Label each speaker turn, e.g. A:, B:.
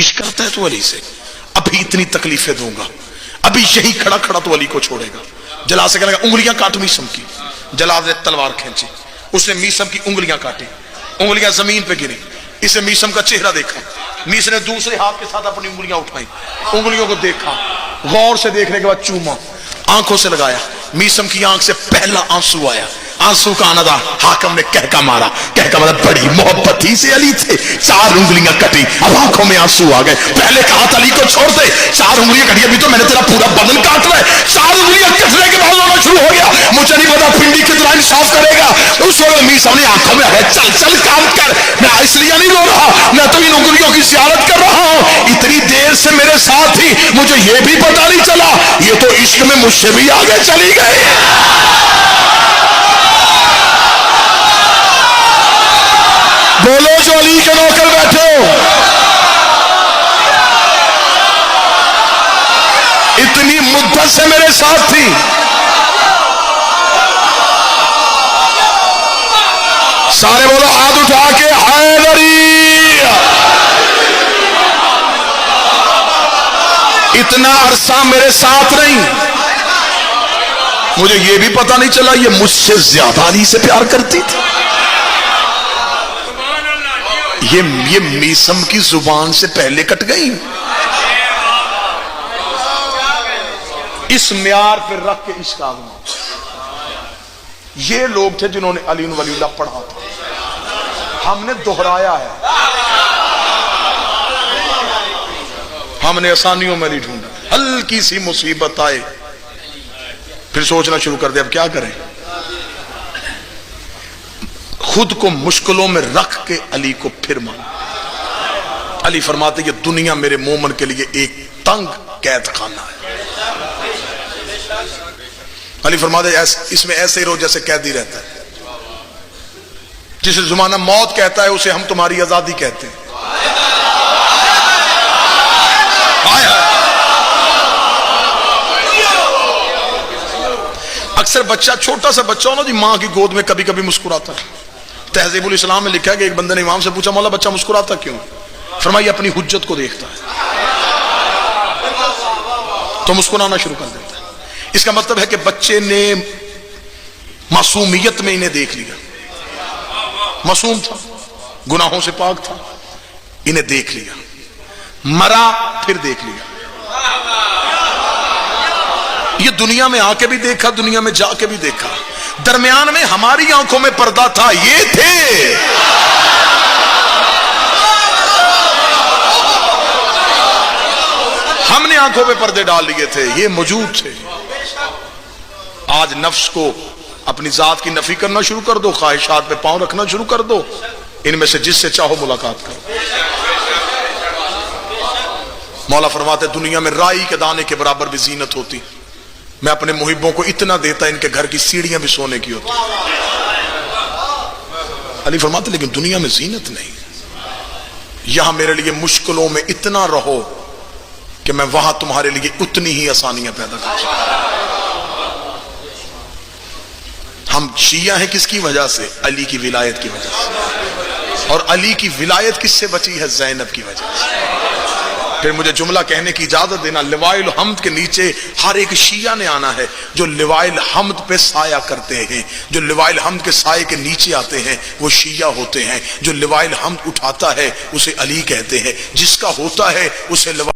A: عشق کرتا ہے تو علی سے، ابھی اتنی تکلیفیں دوں گا، ابھی یہی کھڑا کھڑا تو علی کو چھوڑے گا۔ جلال سے کہنے لگا انگلیاں کاٹ میسم کی، جلال نے تلوار کھینچی، اس نے میسم کی انگلیاں کاٹی، انگلیاں زمین پہ گری، اسے میسم کا چہرہ دیکھا، میس نے دوسرے ہاتھ کے ساتھ اپنی انگلیاں اٹھائیں، انگلیوں کو دیکھا، غور سے دیکھنے کے بعد چوما، آنکھوں سے لگایا، میسم کی آنکھ سے پہلا آنسو آیا، آنسو کا آنا تھا، حاکم نے کہہ کا مارا، بڑی محبت ہی سے علی تھے، 4 انگلیاں کٹی، اب آنکھوں میں آنسو آ گئے، پہلے کہا تھا علی کو چھوڑ دے، 4 انگلیاں کٹی، ابھی تو میں نے تیرا پورا بدن کاٹ رہا ہے، 4 انگلیاں کٹنے کے بعد رونا شروع ہو گیا، مجھے نہیں پتا پنڈی کتنا انصاف کرے گا۔ اس وقت میسم نے آنکھوں میں آ گیا، چل چل کام کر، میں اس لیے نہیں رو رہا، میں تو ان انگلیوں کی زیارت کر رہا ہوں، اتنی دیر سے میرے ساتھ ہی مجھے یہ بھی پتا نہیں چلا، یہ تو عشق میں مجھ سے بھی آگے چلی گئی۔ بولو جو علی کے نوکر بیٹھے ہو، اتنی مدت سے میرے ساتھ تھی، سارے بولو ہاتھ اٹھا کے حیدری، اتنا عرصہ میرے ساتھ رہی، مجھے یہ بھی پتا نہیں چلا یہ مجھ سے زیادہ علی سے پیار کرتی تھی۔ یہ میسم کی زبان سے پہلے کٹ گئی، اس معیار پہ رکھ کے عشق آزما۔ یہ لوگ تھے جنہوں نے علی ولی اللہ پڑھا تھا، ہم نے دہرایا ہے، ہم نے آسانیوں میں نہیں ڈھونڈا، ہلکی سی مصیبت آئے پھر سوچنا شروع کر دے اب کیا کریں، خود کو مشکلوں میں رکھ کے علی کو پھر مانا۔ علی فرماتے یہ دنیا میرے مومن کے لیے ایک تنگ قید خانہ ہے، علی فرماتے اس میں ایسے ہی رہو جیسے قیدی رہتا ہے، جسے زمانہ موت کہتا ہے اسے ہم تمہاری آزادی کہتے ہیں۔ اکثر بچہ چھوٹا سا بچہ ہونا جی ماں کی گود میں کبھی کبھی مسکراتا ہے، تہذیب الاسلام میں لکھا ہے کہ ایک بندے نے امام سے پوچھا مولا بچہ مسکراتا کیوں؟ فرمایا اپنی حجت کو دیکھتا ہے تو مسکرانا شروع کر دیتا ہے۔ اس کا مطلب ہے کہ بچے نے معصومیت میں انہیں دیکھ لیا، معصوم تھا، گناہوں سے پاک تھا، انہیں دیکھ لیا، مرا پھر دیکھ لیا، یہ دنیا میں آ کے بھی دیکھا، دنیا میں جا کے بھی دیکھا، درمیان میں ہماری آنکھوں میں پردہ تھا، یہ تھے ہم نے آنکھوں پہ پردے ڈال لیے تھے، یہ موجود تھے۔ آج نفس کو اپنی ذات کی نفی کرنا شروع کر دو، خواہشات پہ پاؤں رکھنا شروع کر دو، ان میں سے جس سے چاہو ملاقات کرو۔ مولا فرماتے دنیا میں رائی کے دانے کے برابر بھی زینت ہوتی، میں اپنے محبوں کو اتنا دیتا ان کے گھر کی سیڑھیاں بھی سونے کی ہوتی۔ علی فرماتے لیکن دنیا میں زینت نہیں، یہاں میرے لیے مشکلوں میں اتنا رہو کہ میں وہاں تمہارے لیے اتنی ہی آسانیاں پیدا کر سکوں۔ ہم شیعہ ہیں کس کی وجہ سے؟ علی کی ولایت کی وجہ سے، اور علی کی ولایت کس سے بچی ہے؟ زینب کی وجہ سے۔ پھر مجھے جملہ کہنے کی اجازت دینا، لواء الحمد کے نیچے ہر ایک شیعہ نے آنا ہے جو لواء الحمد پہ سایہ کرتے ہیں، جو لواء الحمد کے سائے کے نیچے آتے ہیں وہ شیعہ ہوتے ہیں، جو لواء الحمد اٹھاتا ہے اسے علی کہتے ہیں، جس کا ہوتا ہے اسے لواء